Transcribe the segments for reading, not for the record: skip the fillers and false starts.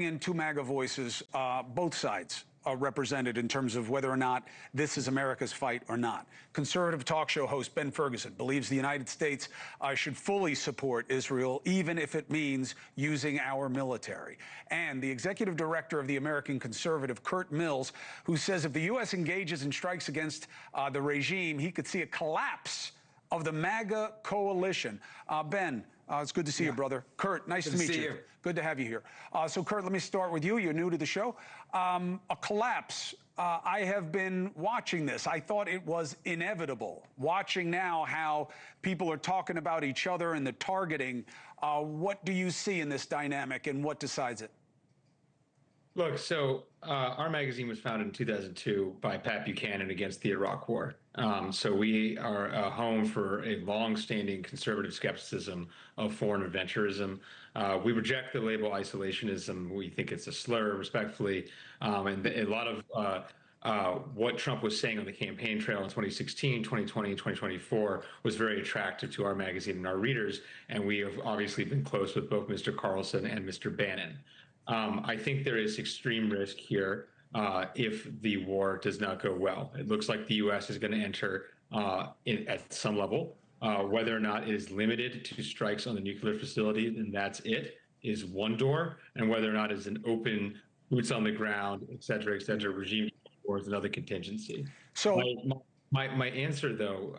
in two MAGA voices, both sides are represented in terms of whether or not this is America's fight or not. Conservative talk show host Ben Ferguson believes the United States should fully support Israel, even if it means using our military. And the executive director of the American Conservative, Curt Mills, who says if the U.S. engages in strikes against the regime, he could see a collapse of the MAGA coalition. Ben, it's good to see you, brother. Curt, nice to meet you. Good to have you here. So, Curt, let me start with you. You're new to the show. A collapse. I have been watching this. I thought it was inevitable. Watching now how people are talking about each other and the targeting. What do you see in this dynamic, and what decides it? Look, so our magazine was founded in 2002 by Pat Buchanan against the Iraq War. So we are a home for a long-standing conservative skepticism of foreign adventurism. We reject the label isolationism. We think it's a slur, respectfully. And a lot of what Trump was saying on the campaign trail in 2016, 2020, and 2024 was very attractive to our magazine and our readers. And we have obviously been close with both Mr. Carlson and Mr. Bannon. I think there is extreme risk here if the war does not go well. It looks like the U.S. is going to enter at some level. Whether or not it is limited to strikes on the nuclear facility, and that's it, is one door. And whether or not it's an open, boots on the ground, et cetera, regime war is another contingency. So my answer, though,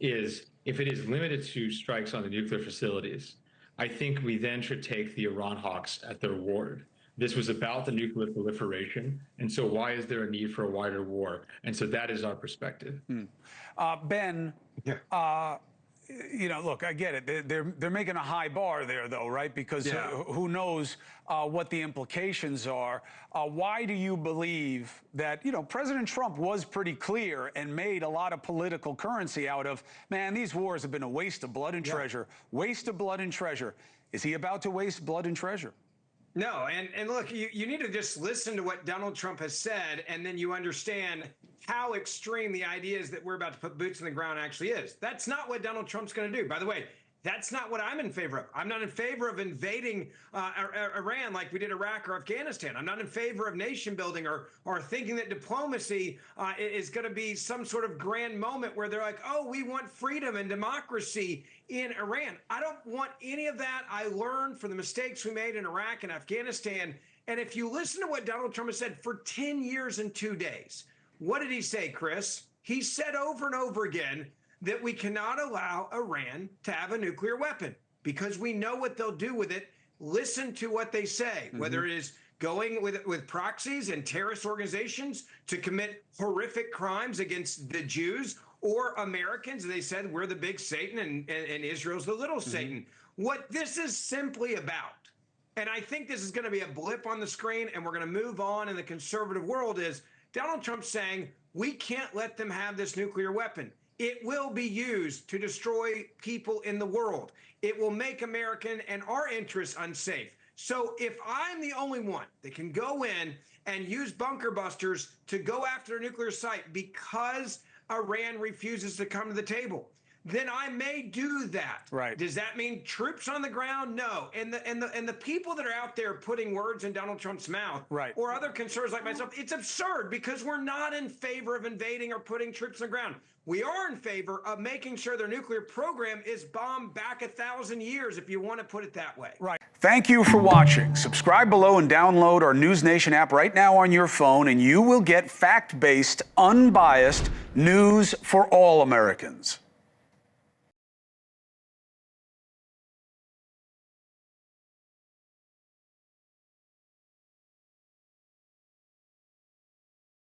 is if it is limited to strikes on the nuclear facilities, I think we then should take the Iran hawks at their word. This was about the nuclear proliferation, and so why is there a need for a wider war? And so that is our perspective. Ben, you know, look, I get it. They're making a high bar there, though, right? Because who knows what the implications are. Why do you believe that, you know, President Trump was pretty clear and made a lot of political currency out of, man, these wars have been a waste of blood and treasure. Waste of blood and treasure. Is he about to waste blood and treasure? No, and look, you need to just listen to what Donald Trump has said, and then you understand how extreme the idea is that we're about to put boots on the ground actually is. That's not what Donald Trump's going to do. By the way, that's not what I'm in favor of. I'm not in favor of invading Iran like we did Iraq or Afghanistan. I'm not in favor of nation building or thinking that diplomacy is going to be some sort of grand moment where they're like, oh, we want freedom and democracy in Iran. I don't want any of that. I learned from the mistakes we made in Iraq and Afghanistan. And if you listen to what Donald Trump has said for 10 years and 2 days, what did he say, Chris? He said over and over again that we cannot allow Iran to have a nuclear weapon because we know what they'll do with it. Listen to what they say, whether it is going with proxies and terrorist organizations to commit horrific crimes against the Jews or Americans. They said we're the big Satan and Israel's the little Satan. What this is simply about, and I think this is going to be a blip on the screen and we're going to move on in the conservative world, is Donald Trump saying we can't let them have this nuclear weapon. It will be used to destroy people in the world. It will make American and our interests unsafe. So if I'm the only one that can go in and use bunker busters to go after a nuclear site because Iran refuses to come to the table, then I may do that. Right. Does that mean troops on the ground? No. And the people that are out there putting words in Donald Trump's mouth, or other conservatives like myself, it's absurd because we're not in favor of invading or putting troops on the ground. We are in favor of making sure their nuclear program is bombed back 1,000 years, if you want to put it that way. Right. Thank you for watching. Subscribe below and download our NewsNation app right now on your phone, and you will get fact-based, unbiased news for all Americans.